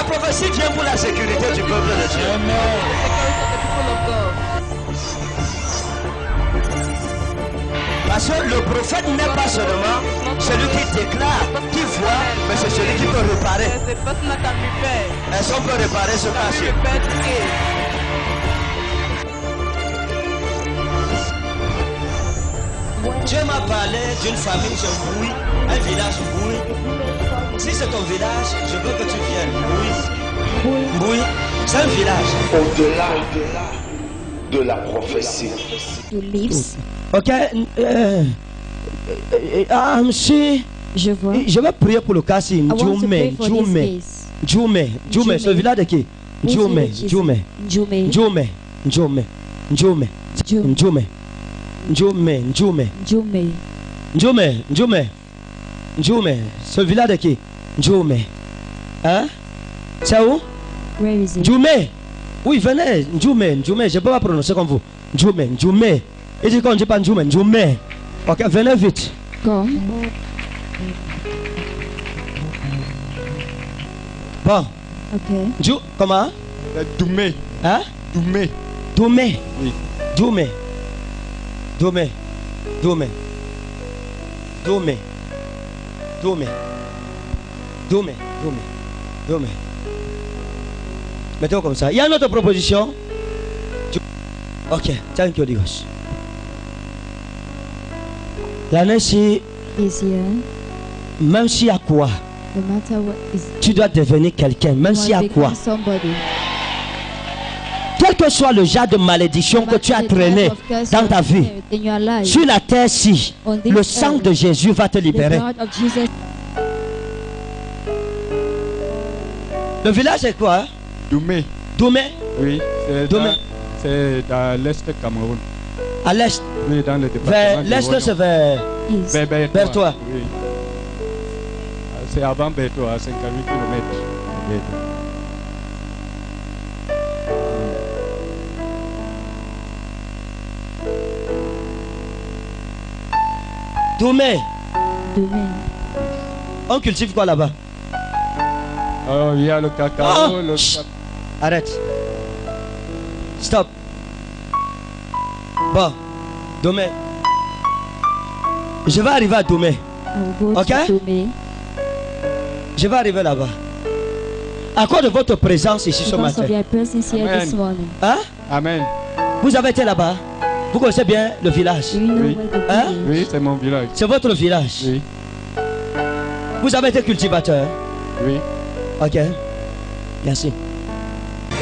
prophétie vient pour la sécurité du peuple de Dieu. Parce que le prophète n'est pas seulement celui qui déclare, qui voit, mais c'est celui qui peut réparer. Est-ce qu'on peut réparer ce passé? Dieu m'a parlé d'une famille sur Bouy, un village Bouy. Si c'est ton village, je veux que tu viennes. Bouy, c'est un village. Au-delà de la prophétie. Ok. Je vois. Je vais prier pour le cas si Djoume, ce village de qui? Djoume. Ce village de qui? Djoume. Hein? C'est où? Where is it? Djoume. Oui, venez. Djoume. Je ne peux pas prononcer comme vous. Djoume. Il dit qu'on ne dit pas Djoume. Ok, venez vite. Come. Bon. Ok. Comment? Doumé. Hein? Doumé. Oui. Doumé. Mettez-vous comme ça. Il y a une autre proposition. Ok, thank you, Dios. L'année si, même s'il y a quoi, No matter what is, tu dois devenir quelqu'un, même s'il y a quoi. somebody. Quel que soit le genre de malédiction que tu as traîné dans ta vie, sur la terre-ci, le sang de Jésus va te libérer. Le village c'est quoi? Hein? Doumé. Oui, c'est dans l'est du Cameroun. À l'est? Oui, dans le département. Vers l'est, c'est vers toi. Oui. C'est avant Bertois, à 58 km. Doumé. On cultive quoi là-bas? Oh, il y a le cacao. Arrête. Stop. Bon, Doumé. Je vais arriver à Doumé. Ok? Je vais arriver là-bas. À cause de votre présence ici ce matin. Hein? Amen. Vous avez été là-bas? Vous connaissez bien le village? Oui, hein? Oui, c'est mon village. C'est votre village? Oui. Vous avez été cultivateur? Oui. Ok. Merci.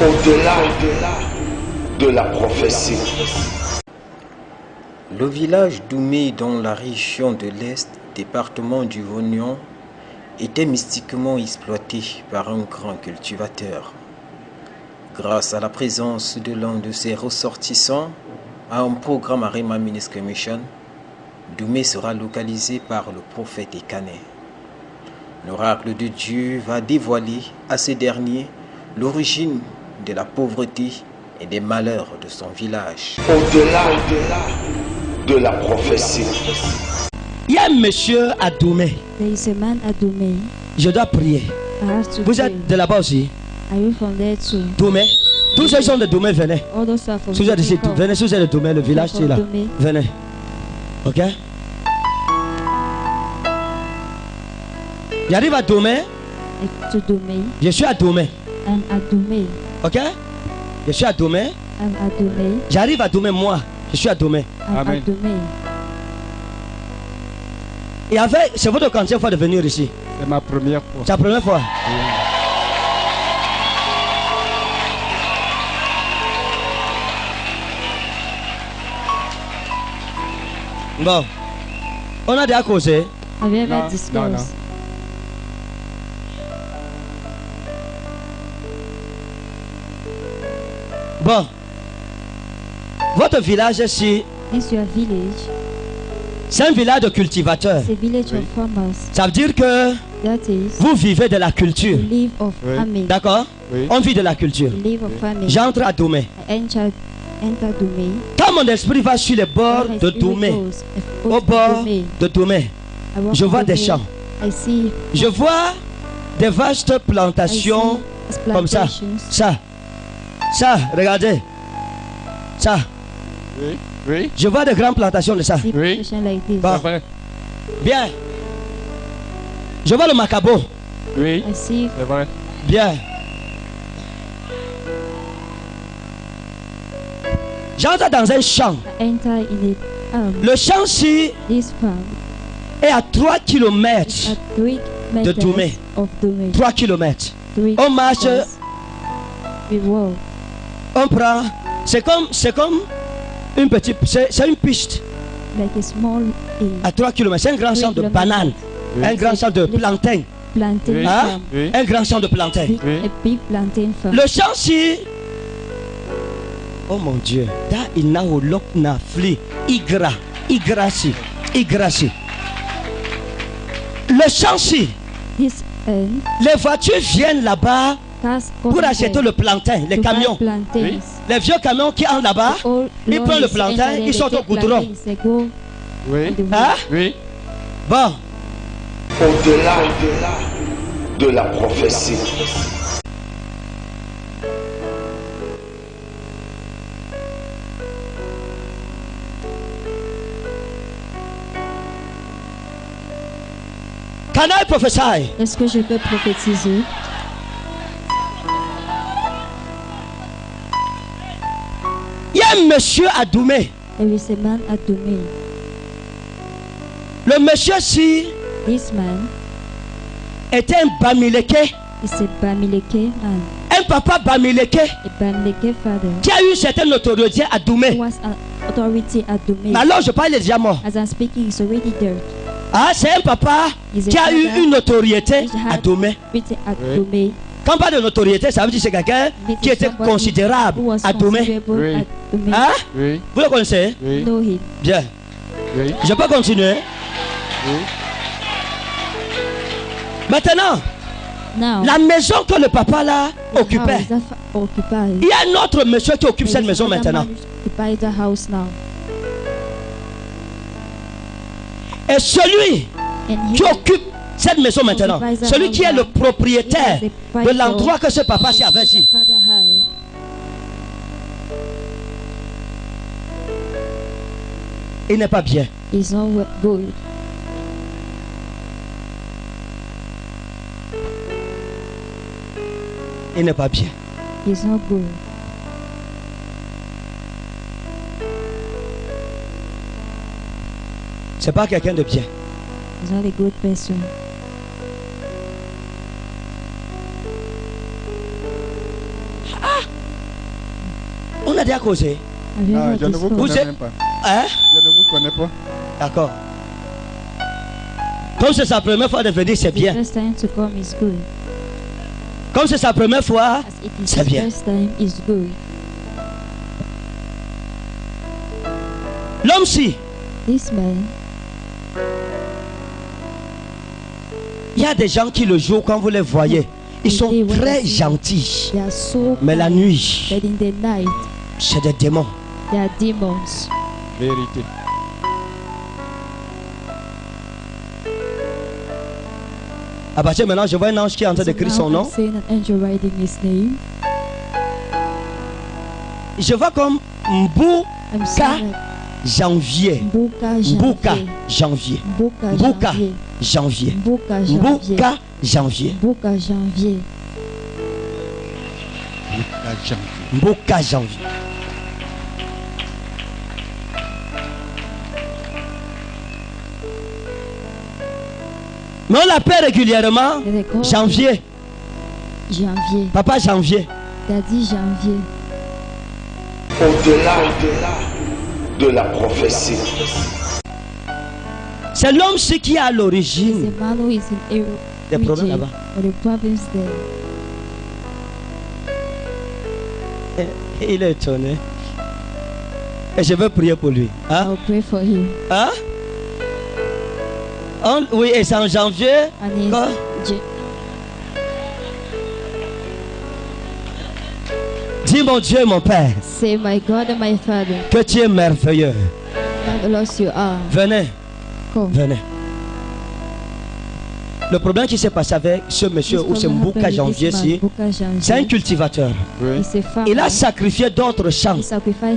Au-delà de la prophétie. Le village d'Oumé dans la région de l'Est, département du Vognon, était mystiquement exploité par un grand cultivateur. Grâce à la présence de l'un de ses ressortissants à un programme Arema Ministry Mission, Doumé sera localisé par le prophète Ekané. L'oracle de Dieu va dévoiler à ce dernier l'origine de la pauvreté et des malheurs de son village. Au-delà de la prophétie. Il y a un monsieur à Doumé. There is a man at Doumé. Je dois prier. I have to Vous pray. êtes de là-bas aussi? Are you from there too? Doumé. Tous ceux qui sont de Doumé, venez. All those are from Si vous êtes ici, Doumé. venez. Si vous êtes de Doumé, le village c'est là. Doumé. Venez. Ok? J'arrive à Doumé. To Doumé. Je suis à Doumé. I'm at Doumé. Ok? Je suis à Doumé. I'm at Doumé. J'arrive à Doumé, moi. Je suis à Doumé. I'm Amen. at Doumé. Et avec, c'est votre quantième fois de venir ici? C'est ma première fois. C'est la première fois? Bon. On a déjà causé. Have you ever Non, discussed? non, non. Bon. Votre village ici, This your village. c'est un village de cultivateurs. It's a village of farmers. Ça veut dire que That is, vous vivez de la culture. we live of Oui. farming. D'accord? Oui. On vit de la culture. We live of farming. J'entre à Doumé. I enter Doumé. Quand mon esprit va sur les bords When my de spirit Doumé, goes au bord Doumé, de Doumé, I walk je vois on des Doumé. champs. I see Je vois des vastes plantations Comme ça. plantations. Ça, regardez. Ça. Oui, oui, Je vois de grandes plantations de ça. See Oui. plantation like this. Bon. c'est vrai. Bien. Je vois le macabo. Oui, I see c'est vrai. Bien. J'entre dans un champ. I enter in Le champ-ci this farm est à 3 km. at 3 meters Doumé. of Doumé. 3 km. 3 On marche, meters. We walk. on prend. C'est comme une petite. C'est une piste Like a small à 3 km. C'est un grand champ de 3 bananes. Oui. Un grand champ de plantains. plantain Oui. Hein? farm. Oui, Un grand champ de plantains. Big, Oui. A big plantain farm. Le champ-ci. Oh mon Dieu. Da ina olok na fli. Igrasi. Le champ-ci. This end, Les voitures viennent là-bas cars pour come acheter there le plantain, les to buy camions. plantains. Les vieux camions qui entrent là-bas, All ils prennent le lorries plantain, enter there, ils they sortent au take goudron. plantains, they go oui, on the road. Hein? oui. Bon, Au-delà de la prophétie. can I prophesy? Est-ce que je peux prophétiser? Il y a un monsieur à Doumé. There is a man at Doumé. Le monsieur-ci This man était un Bamileke, is a Bamileke man. un papa Bamileke A Bamileke father qui a eu une certaine notoriété à who Doumé. was an authority at Doumé. Mais alors je parle des diamants. As I'm speaking, he's already there. Ah, c'est un papa qui a eu une notoriété à Doumé. Written at Oui. Doumé. Quand on parle de notoriété, ça veut dire que c'est quelqu'un This qui is était somebody considérable who was à Doumé. considerable Oui. at Doumé. Hein? Oui, Vous le connaissez? oui, Know him. Bien. oui, Je peux continuer? oui. Maintenant, Now, la maison que le papa là the occupait, house that occupied. il y a un autre monsieur qui occupe cette There is maison another maintenant. man who occupies the house now. Et celui And qui he occupe cette maison maintenant, celui qui est le propriétaire de l'endroit que ce papa s'y avait dit, father had. il n'est pas bien. Is not good. Il n'est pas bien. Is not good. C'est pas quelqu'un de bien. Is not a good person. On a déjà causé. Have you Ah, heard je ne this vous call? Vous connais êtes- même pas. Hein? Je ne vous connais pas. D'accord. Comme c'est sa première fois de venir, c'est The bien. first time to come is good. Comme c'est sa première fois, As it is c'est the bien. first time is good. L'homme-ci, This man, il y a des gens qui le jour, quand vous les voyez, ils sont très gentils. they are so Mais la kind, nuit, but in the night, c'est des démons. they are demons. Vérité. À partir de maintenant, je vois un ange qui est en train So d'écrire now son I'm nom. seeing an angel writing his name. Je vois comme I'm seeing janvier. Mbuka Mbuka janvier. janvier. Mbuka Mbuka janvier. janvier. Mbuka janvier. Mbuka janvier. Mbuka janvier. Mbuka janvier. Mais on l'appelle régulièrement They call janvier. Janvier. Papa janvier. Daddy janvier. Au-delà de la prophétie. C'est l'homme-ci qui est à He's l'origine a man who is in des problèmes region là-bas. or the province there. Il est étonné. Et je veux prier pour lui. Hein? I'll pray for him. Hein? Oui, et c'est en janvier. And he's Quoi? Dis mon Dieu, mon Père, Say, my God and my Father, que tu es merveilleux. marvelous you are. Venez, Come. venez. Le problème qui s'est passé avec ce monsieur ou ce Mbouka Janvier, c'est un cultivateur. Oui. Il a sacrifié d'autres champs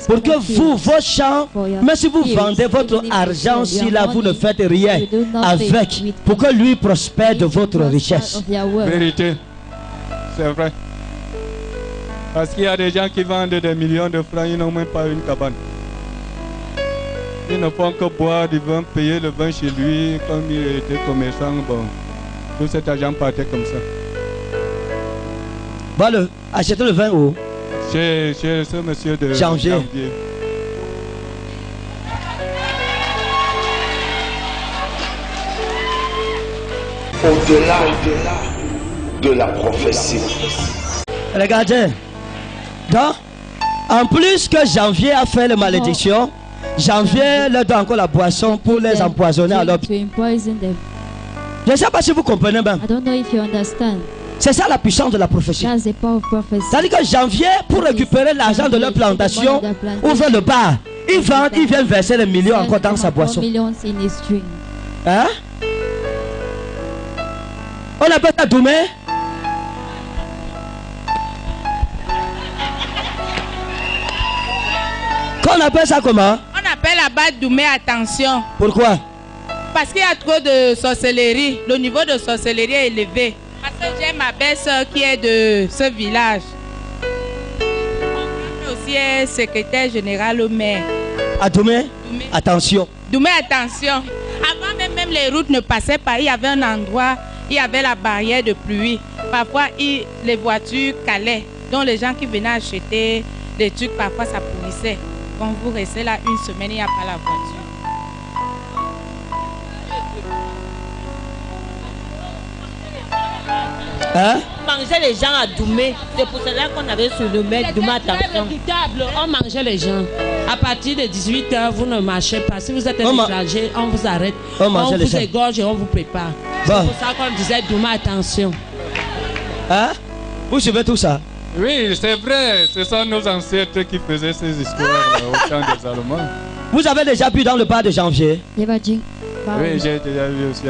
pour que vous, vos champs, même si vous vendez votre argent, si là vous ne faites rien avec, pour que lui prospère de votre richesse. Vérité. C'est vrai. Parce qu'il y a des gens qui vendent des millions de francs, ils n'ont même pas une cabane. Ils ne font que boire du vin, payer le vin chez lui, comme il était commerçant. Bon, tout cet argent partait comme ça. Va acheter le vin où? Chez ce monsieur de Janvier. Au-delà de la prophétie. Regardez. Donc, en plus que Janvier a fait la malédiction, Janvier leur donne encore la boisson pour les empoisonner à l'autre. Je ne sais pas si vous comprenez bien. C'est ça la puissance de la prophétie. C'est-à-dire que Janvier, pour récupérer l'argent de leur plantation, ouvre le bar. Ils vendent, ils viennent verser les millions encore dans sa boisson. Hein? On appelle ça Doumé? On appelle ça comment? On appelle là-bas Doumé, attention. Pourquoi? Parce qu'il y a trop de sorcellerie. Le niveau de sorcellerie est élevé. Parce que j'ai ma belle-sœur qui est de ce village. Mon aussi est secrétaire général au maire. À Doumé? Attention. Doumé, attention. Avant même les routes ne passaient pas. Il y avait un endroit, il y avait la barrière de pluie. Parfois, les voitures calaient. Donc les gens qui venaient acheter des trucs, parfois ça pourrissait. Quand vous restez là une semaine, il n'y a pas la voiture. Hein? On mangeait les gens à Doumé. C'est pour cela qu'on avait surnommé Doumé, attention. On mangeait les gens. À partir de 18h, vous ne marchez pas. Si vous êtes un étranger, on vous arrête. On vous égorge et on vous prépare. C'est pour ça qu'on disait Doumé, attention. Hein? Vous suivez tout ça? Oui, c'est vrai. Ce sont nos ancêtres qui faisaient ces histoires au temps des Allemands. Vous avez déjà bu dans le bar de Janvier? Oui, j'ai déjà vu aussi.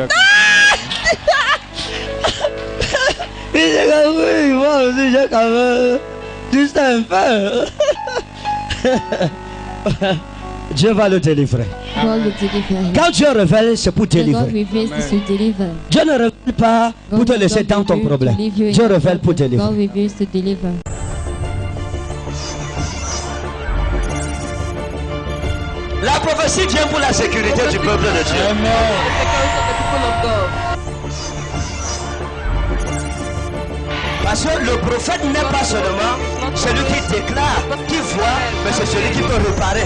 Oui, moi aussi j'ai quand même juste un peu. Dieu va le délivrer. Quand Dieu révèle, c'est pour délivrer. Dieu ne révèle pas pour te laisser dans ton problème. Dieu révèle pour délivrer. La prophétie vient pour la sécurité du peuple de Dieu. Parce que le prophète n'est pas seulement celui qui déclare, qui voit, mais c'est celui qui peut réparer.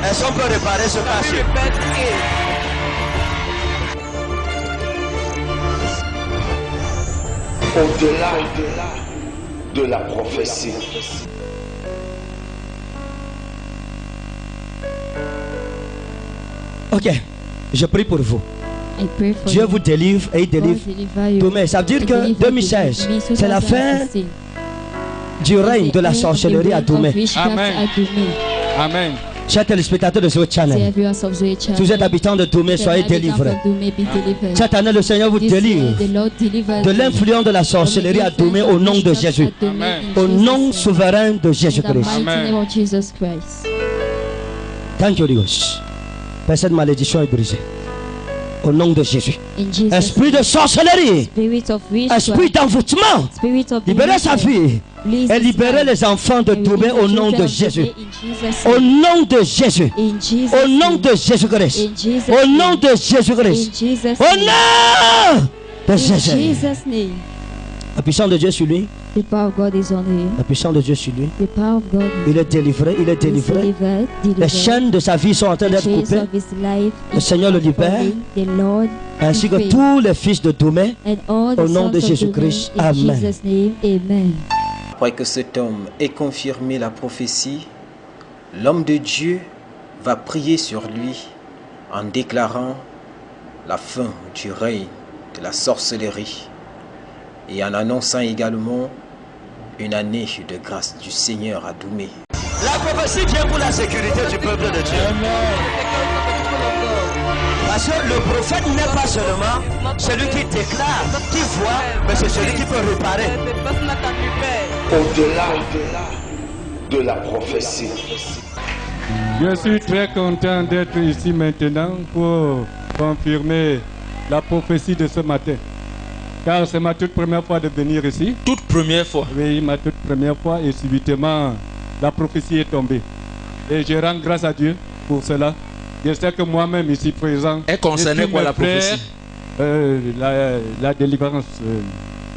Est-ce qu'on peut réparer ce passé? Au-delà de la prophétie. Ok, je prie pour vous. Dieu vous délivre et il délivre Doumé. Ça veut dire que 2016, c'est la fin du règne de la sorcellerie à Doumé. Amen. Amen. Chers téléspectateurs de Zoé Channel, si vous êtes habitants de Doumé, soyez délivrés. Cette année, le Seigneur vous délivre de l'influence de la sorcellerie à Doumé au nom de Jésus. Amen. Au nom souverain de Jésus-Christ. Amen. Thank you, Dieu. Cette malédiction est brisée. Au nom de Jésus. Esprit de sorcellerie, esprit d'envoûtement, libérez sa fille et libérez les enfants de Doumé au nom de Jésus. Au nom de Jésus. Au nom de Jésus-Christ. Au nom de Jésus-Christ. Au nom de Jésus. La puissance de Dieu sur lui. La puissance de Dieu sur lui. Il est délivré, il est délivré. Les chaînes de sa vie sont en train d'être coupées. Le Seigneur le libère. Ainsi que tous les fils de Doumé. Au nom de Jésus-Christ. Amen. Après que cet homme ait confirmé la prophétie, l'homme de Dieu va prier sur lui en déclarant la fin du règne de la sorcellerie et en annonçant également une année de grâce du Seigneur à Doumé. La prophétie vient pour la sécurité du peuple de Dieu. Parce que le prophète n'est pas seulement celui qui déclare, qui voit, mais c'est celui qui peut réparer. Au-delà de la prophétie. Je suis très content d'être ici maintenant pour confirmer la prophétie de ce matin. Car c'est ma toute première fois de venir ici. Toute première fois? Oui, ma toute première fois et subitement la prophétie est tombée. Et je rends grâce à Dieu pour cela. Je sais que moi-même ici présent... Elle concernait quoi la prophétie? La délivrance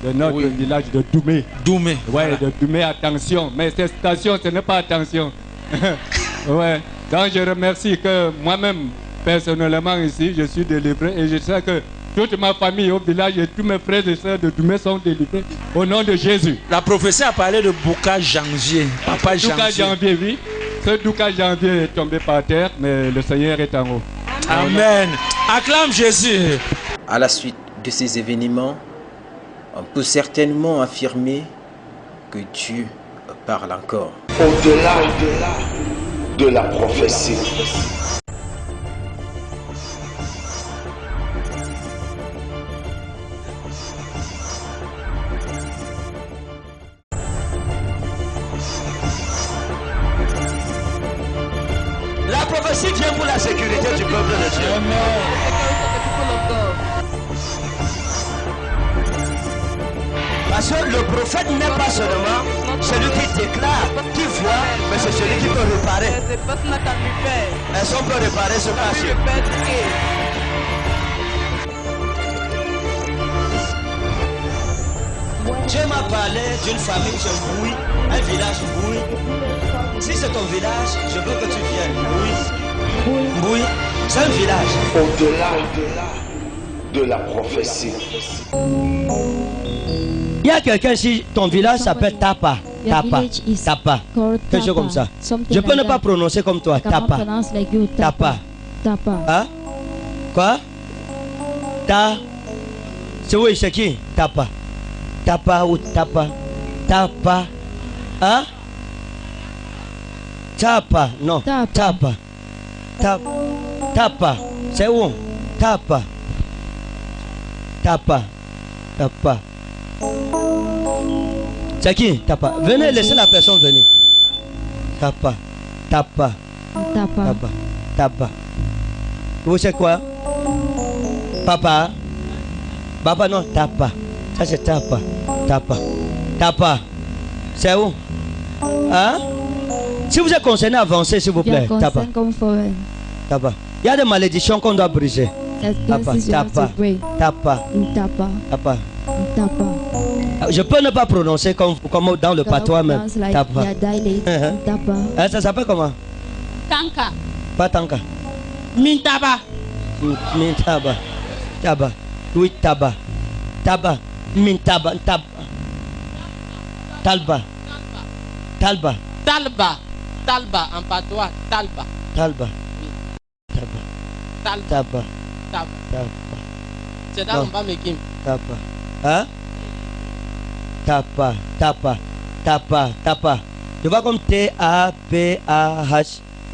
de notre village de Doumé. Doumé. Ouais, voilà. De Doumé, attention. Mais cette station, ce n'est pas attention. Ouais. Donc je remercie que moi-même, personnellement ici, je suis délivré et je sais que toute ma famille au village et tous mes frères et sœurs de Doumé sont délivrés au nom de Jésus. La prophétie a parlé de Bouka Janvier. Papa Janvier. Bouka Janvier, oui. Ce Bouka Janvier est tombé par terre, mais le Seigneur est en haut. Amen. Acclame Jésus. À la suite de ces événements, on peut certainement affirmer que Dieu parle encore. Au-delà de la prophétie. La prophétie vient pour la sécurité du peuple de Dieu. Parce que le prophète n'est pas seulement celui qui déclare, qui voit, mais c'est celui qui peut réparer. Est-ce qu'on peut réparer ce passé? Dieu m'a parlé d'une famille chez Bouy, un village Bouy. Si c'est ton village, je veux que tu viennes. Bouy, c'est un village. Au-delà de la prophétie. Il y a quelqu'un ici, ton village s'appelle Tapa. Tapa. Tapa. Quelque chose comme ça. Je peux ne pas prononcer comme toi. Tapa. Tapa. Hein? Quoi? C'est qui? Tapa. Tapa ou Tapa? Tapa. Hein? Tapa. Non. Tapa. Tapa. C'est où? Tapa. Tapa. Tapa. C'est qui? Tapa. Venez, laissez la personne venir. Tapa. Tapa. Tapa. Tapa. Vous c'est quoi? Papa. Papa non, Tapa. Ça c'est Tapa. Tapa. Tapa. C'est où? Hein? Si vous êtes concerné, avancez s'il vous plaît. Tapa. Tapa. Il y a des malédictions qu'on doit briser. Tapa. Tapa. Tapa. Tapa. Je peux ne pas prononcer comme dans le patois même. Tapa. Ça s'appelle comment? Tanka. Pas Tanka. Mintaba. Mintaba. Taba. Oui, Taba. Taba. Mintaba. Taba. Talba. Talba. Talba. Talba en patois. Talba. Talba. Taba. Taba. Talba. C'est dans le Bamekim. Tapa. Hein? Tapa. Tapa. Tapa. Tapa. Tu vois comme T-A-P-A-H.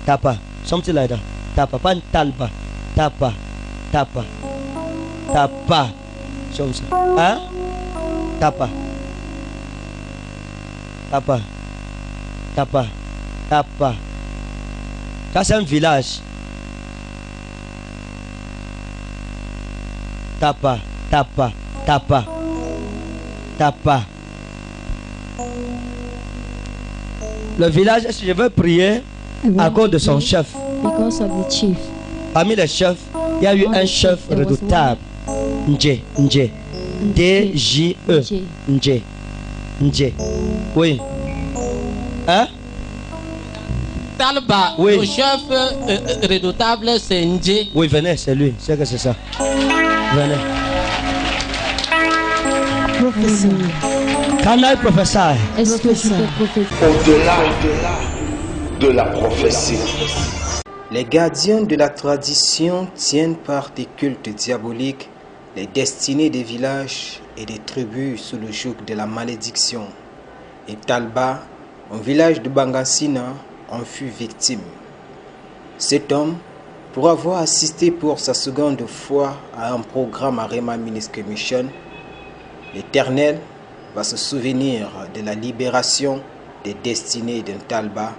Tapa. Something like that. Tapa. Pas Talba. Tapa. Tapa. Tapa. Comme ça. Hein? Tapa. Tapa. Tapa. Tapa. Ça c'est un village. Tapa. Tapa. Tapa. Tapa. Le village, je veux prier à cause de son chef. Parmi les chefs, il y a eu un chef redoutable. Ndje. Ndje. D-J-E. Ndje. Ndje. Oui. Hein? Talba, oui. Le chef redoutable, c'est Ndje. Oui, venez, c'est lui. C'est que c'est ça. Venez. Professeur. Canal professeur. Au-delà de la prophétie. Les gardiens de la tradition tiennent par des cultes diaboliques les destinées des villages et des tribus sous le joug de la malédiction. Et Talba, un village de Bangassina, en fut victime. Cet homme, Pour avoir assisté pour sa seconde fois à un programme à Rema Ministry Mission, l'Éternel va se souvenir de la libération des destinées d'un Talba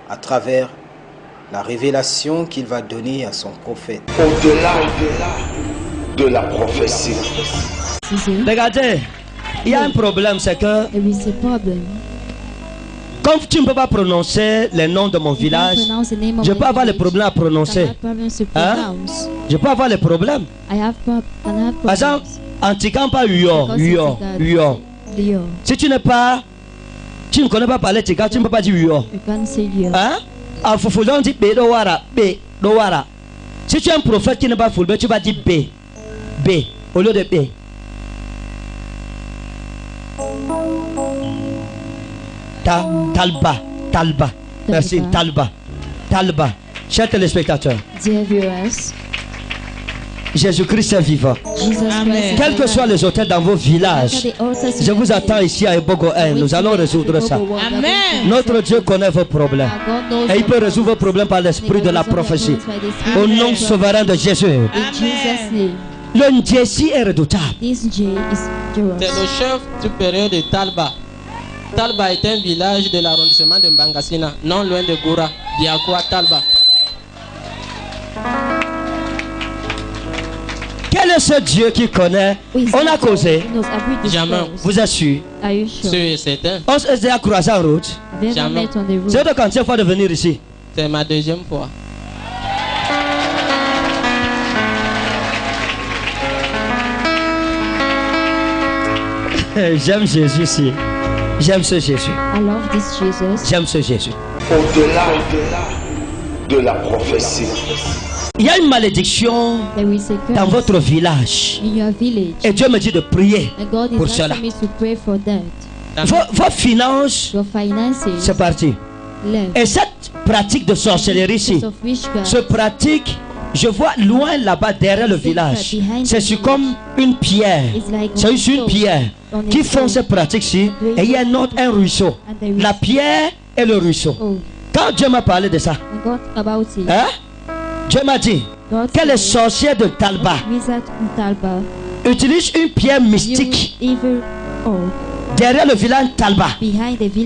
à travers la révélation qu'il va donner à son prophète. Au-delà de la prophétie. Regardez, il y a un problème, c'est que comme tu ne peux pas prononcer les noms de mon village, je peux avoir les problèmes à prononcer. Hein? Je peux avoir les problèmes. Par exemple, Antikampa Uyo. Si tu n'es pas, tu ne connais pas parler Tika, tu ne peux pas dire Uyo. Hein? En Foufoulon, on dit Bedowara. Si tu es un prophète qui n'est pas Foulbe, tu vas dire B au lieu de B. Talba. Merci, Talba. Chers téléspectateurs, Jésus-Christ est vivant. Quels que soient les hôtels dans vos villages, je vous attends ici à Ebogo 1. Nous allons résoudre ça. Amen. Notre Dieu connaît vos problèmes. Et il peut résoudre vos problèmes par l'esprit de la prophétie. Au nom souverain de Jésus. Le Ndjessi est redoutable. C'est le chef supérieur de Talba. Talba est un village de l'arrondissement de Mbangasina, non loin de Goura, Diakwa, Talba. Quel est ce Dieu qui connaît? On a causé. Jamais. Vous êtes sûr? Sûr et certain. On s'est déjà croisé en route. Jamais. C'est de quantième fois de venir ici? C'est ma deuxième fois. J'aime Jésus ici. J'aime ce Jésus. I love this Jesus. J'aime ce Jésus. Au-delà de la prophétie. Il y a une malédiction dans votre village. Et Dieu me dit de prier pour cela. Vos finances, c'est parti. Et cette pratique de sorcellerie ici, se pratique, je vois loin là-bas derrière le village. C'est sur comme une pierre. C'est sur une pierre qui font cette pratique-ci. Et il y a un ruisseau. La pierre et le ruisseau. Quand Dieu m'a parlé de ça, hein? Dieu m'a dit que les sorciers de Talba utilisent une pierre mystique derrière le village Talba,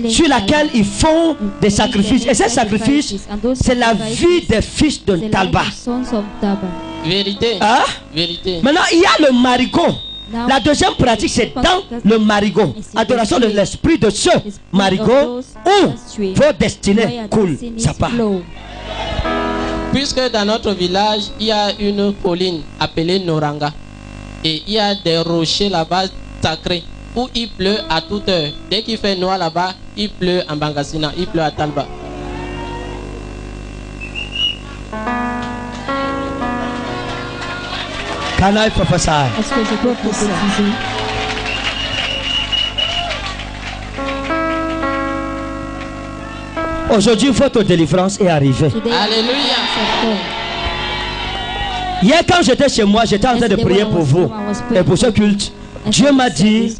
sur laquelle ils font des sacrifices. Et ces sacrifices, c'est la vie des fils de Talba. Vérité. Hein? Vérité. Maintenant, il y a le marigot. La deuxième pratique, c'est dans le marigot. Adoration de l'esprit de ce marigot où vos destinées coulent. Ça part. Puisque dans notre village, il y a une colline appelée Noranga. Et il y a des rochers là-bas sacrés où il pleut à toute heure. Dès qu'il fait noir là-bas, il pleut en Bangasina, il pleut à Talba. Can I prophesy? Est-ce que je peux prophétiser? Aujourd'hui, votre délivrance est arrivée. Alléluia. Hier, quand j'étais chez moi, j'étais en train de prier pour vous et pour ce culte. Dieu m'a dit,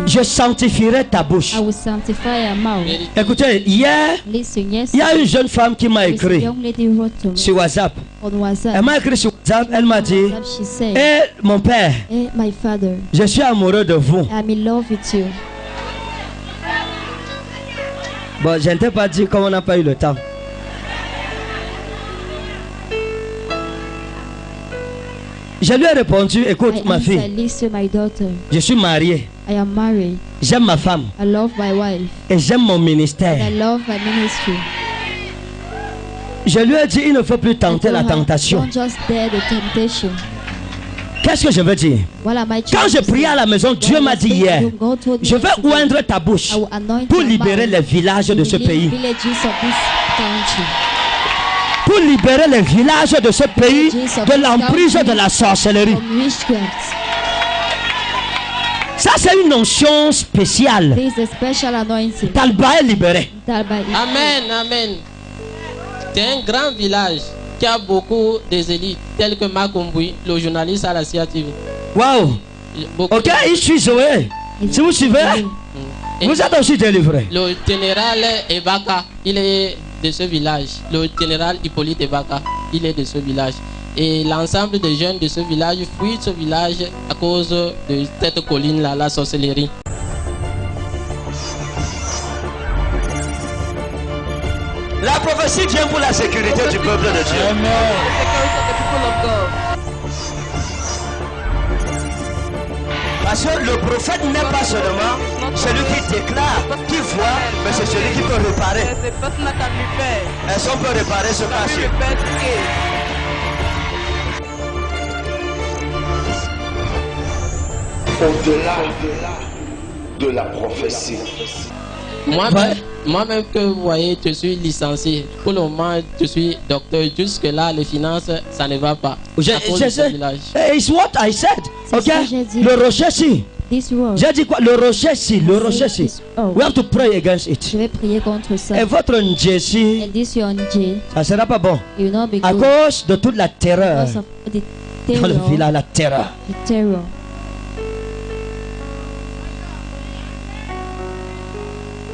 je sanctifierai ta bouche. Écoutez, hier, il y a une jeune femme qui m'a écrit sur WhatsApp. Elle m'a écrit sur WhatsApp, elle m'a dit, eh mon père, je suis amoureux de vous. Bon, je ne t'ai pas dit comme on n'a pas eu le temps. Je lui ai répondu, écoute ma fille, je suis marié, j'aime ma femme et j'aime mon ministère. Je lui ai dit, il ne faut plus tenter la tentation. Qu'est-ce que je veux dire? Quand je priais à la maison, Dieu m'a dit hier, je vais oindre ta bouche pour libérer les villages de ce pays. Pour libérer les villages de ce pays de l'emprise de la sorcellerie. Ça, c'est une onction spéciale. Talba est libéré. Amen, amen. C'est un grand village qui a beaucoup des élites, tels que Makumbi, le journaliste à la CIA TV. Waouh! Ok, je suis Zoé. Si vous suivez, vous êtes aussi délivré. Le général Ebaka, il est de ce village, le général Hippolyte Ebaka. il est de ce village. Et l'ensemble des jeunes de ce village fuient ce village à cause de cette colline-là, la sorcellerie. La prophétie vient pour la sécurité du peuple de Dieu. Parce que le prophète n'est pas seulement celui qui déclare, qui voit, mais c'est celui qui peut réparer. Est-ce qu'on peut réparer ce passé? Au-delà de la prophétie. Moi-même que vous voyez, je suis licencié. Pour le moment, je suis docteur. Jusque-là, les finances, ça ne va pas. It's what I said. Ok? Le rocher si. J'ai dit quoi? Le rocher si. Le rocher si. We have to pray against it. Je vais prier contre ça. Et votre Njesi, ça ne sera pas bon. À cause de toute la terreur. Dans le village, la terreur.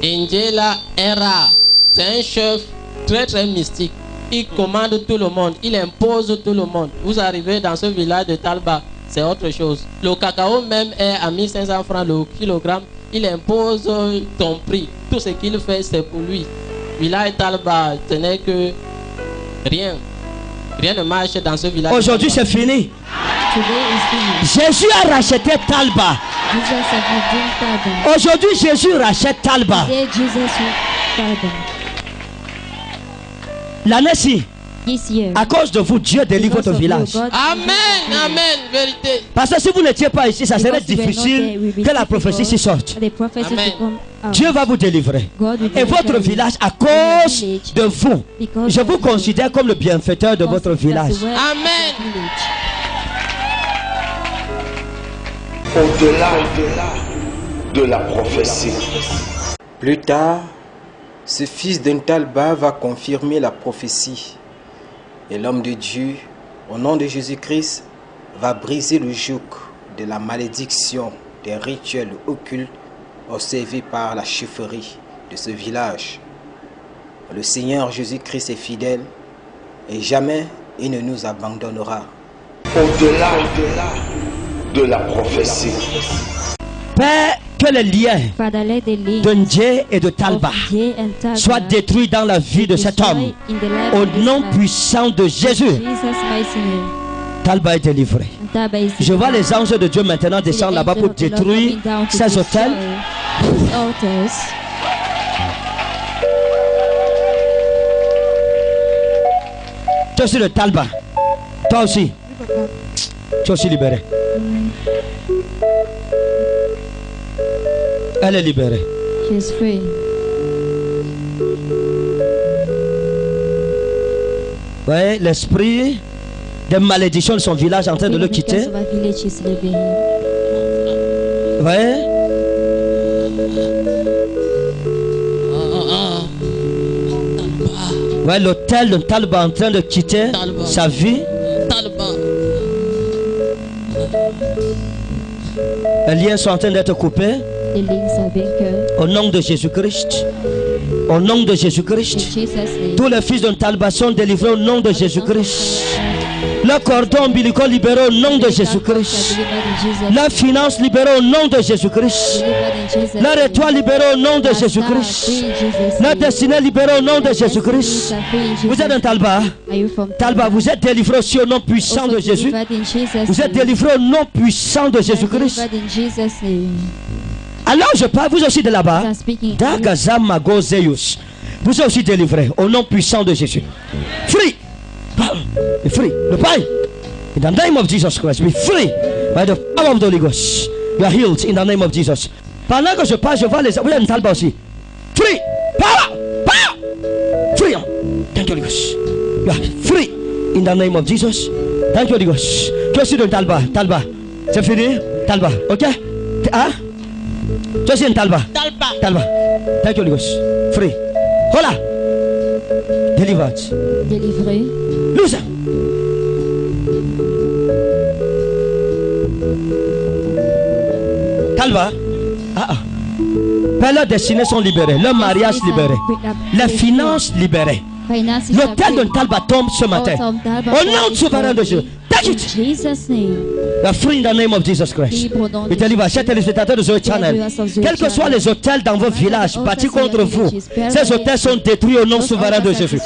Angela Era, c'est un chef très très mystique. Il commande tout le monde, il impose tout le monde. Vous arrivez dans ce village de Talba, c'est autre chose. Le cacao même est à 1500 francs le kilogramme. Il impose ton prix. Tout ce qu'il fait, c'est pour lui. Village Talba, ce n'est que rien. Rien ne marche dans ce village. Aujourd'hui, c'est fini. Jésus a racheté Talba. Aujourd'hui, Jésus rachète Talba. L'année-ci, à cause de vous, Dieu délivre votre village. Amen, amen, vérité. Parce que si vous n'étiez pas ici, ça serait difficile que la prophétie s'y sorte. Dieu va vous délivrer. Et votre village, à cause de vous, je vous considère comme le bienfaiteur de votre village. Amen. Au-delà de la prophétie. Plus tard, ce fils d'un Talba va confirmer la prophétie. Et l'homme de Dieu, au nom de Jésus-Christ, va briser le joug de la malédiction des rituels occultes observés par la chefferie de ce village. Le Seigneur Jésus-Christ est fidèle et jamais il ne nous abandonnera. Au-delà de la prophétie. Père, que les liens de Ndje et de Talba soient détruits dans la vie de cet homme. Au nom puissant de Jésus, Talba est délivré. Je vois les anges de Dieu maintenant descendre là-bas pour détruire ces hôtels. Toi aussi le Talba. Toi aussi. Tu es aussi libéré. Elle est libérée. She is free. Ouais, l'esprit de malédiction de son village est en train de le quitter. Ouais. Ouais, l'hôtel de Talba est en train de quitter sa vie. Les liens sont en train d'être coupés. Au nom de Jésus-Christ. Au nom de Jésus-Christ. Tous les fils de Talba sont délivrés au nom de Jésus-Christ. Le cordon ombilical libéré au nom de Jésus-Christ. La finance libérée au nom de Jésus-Christ. La étoile libérée au nom de Jésus-Christ. La destinée libérée au nom de Jésus-Christ. Vous êtes un Talba. Talba, vous êtes délivré aussi au nom puissant de Jésus. Vous êtes délivré au nom puissant de Jésus-Christ. Alors je parle, vous aussi de là-bas. Vous êtes aussi délivré au nom puissant de Jésus. Free. Be free. The power. In the name of Jesus Christ. Be free. By the power of the Holy Ghost. You are healed in the name of Jesus. Pendant que je parle, je vois les... Vous êtes un Talba aussi. Free. Power. Power. Free. Thank you, Holy Ghost. You are free. In the name of Jesus. Thank you, Holy Ghost. Tu es aussi de Talba. Talba. C'est fini? Talba. Ok? Hein? Tu es aussi un Talba. Talba. Talba. Thank you, Holy Ghost. Free. Hola. Delivered. Délivré. Loser. Talba. Leurs destinées sont libérées. Leur mariage libéré. Les finances libérées. L'autel de Talba tombe ce matin. Au nom du souverain de Dieu. Take it. The free in the name of Jesus Christ. Je te livre, chers téléspectateurs de Zoé Channel. Quels que soient les hôtels dans vos villages bâtis contre vous, ces hôtels sont détruits au nom souverain de Jésus.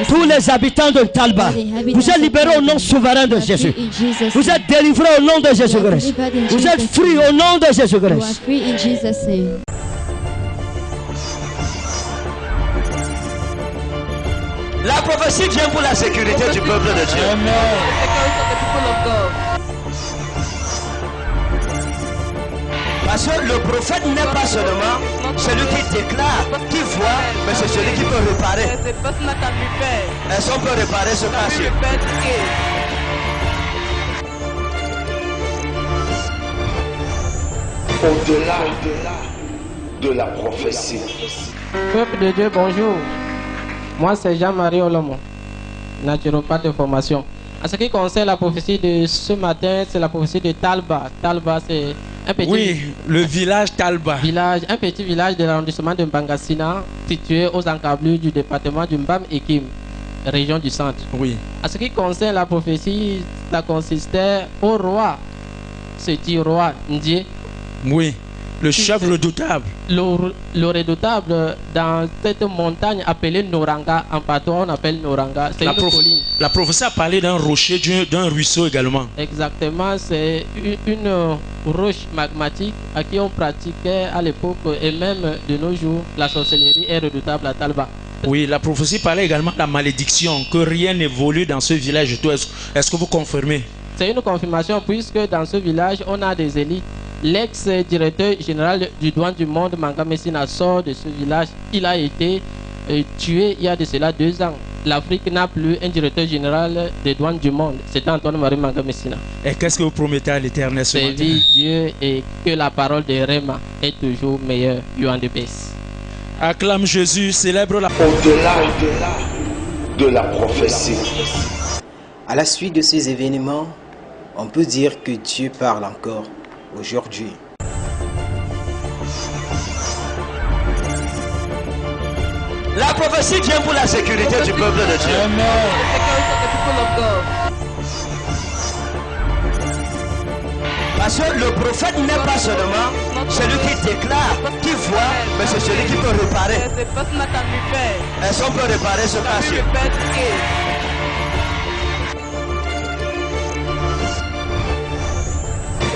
Tous les habitants de Talba, vous êtes libérés au nom souverain de Jésus. Vous êtes délivrés au nom de Jésus Christ. Vous êtes free au nom de Jésus Christ. La prophétie vient pour la sécurité du peuple de Dieu. Parce que le prophète n'est pas seulement celui qui déclare, qui voit, mais c'est celui qui peut réparer. Est-ce qu'on peut réparer ce passé? Au-delà de la prophétie. Peuple de Dieu, bonjour. Moi, c'est Jean-Marie Olomo, naturopathe de formation. En ce qui concerne la prophétie de ce matin, c'est la prophétie de Talba. Talba, c'est un petit... Oui, le village Talba. Un petit village de l'arrondissement de Mbangasina, situé aux encablures du département du Mbam et Kim, région du centre. Oui. En ce qui concerne la prophétie, ça consistait au roi, c'est-à-dire roi Ndié. Oui. Le chef redoutable. Le redoutable dans cette montagne appelée Noranga. En patois, on appelle Noranga. C'est une colline. La prophétie a parlé d'un rocher, d'un ruisseau également. Exactement. C'est une roche magmatique à qui on pratiquait à l'époque et même de nos jours la sorcellerie est redoutable à Talba. Oui, la prophétie parlait également de la malédiction, que rien n'évolue dans ce village. Est-ce que vous confirmez? C'est une confirmation puisque dans ce village, on a des élites. L'ex-directeur général du douane du monde, Manga Messina, sort de ce village. Il a été tué il y a de cela 2 ans. L'Afrique n'a plus un directeur général des douanes du monde. C'est Antoine-Marie Manga Messina. Et qu'est-ce que vous promettez à l'Éternel ce matin? Servir Dieu et que la parole de Réma est toujours meilleure. You are the best. Acclame Jésus, célèbre la... Au-delà de la prophétie. À la suite de ces événements, on peut dire que Dieu parle encore aujourd'hui. La prophétie vient pour la sécurité du peuple de Dieu. Parce que le prophète n'est pas seulement celui qui déclare, qui voit, mais c'est celui qui peut réparer. Est-ce qu'on peut réparer ce passé?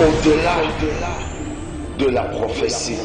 Au-delà de la prophétie.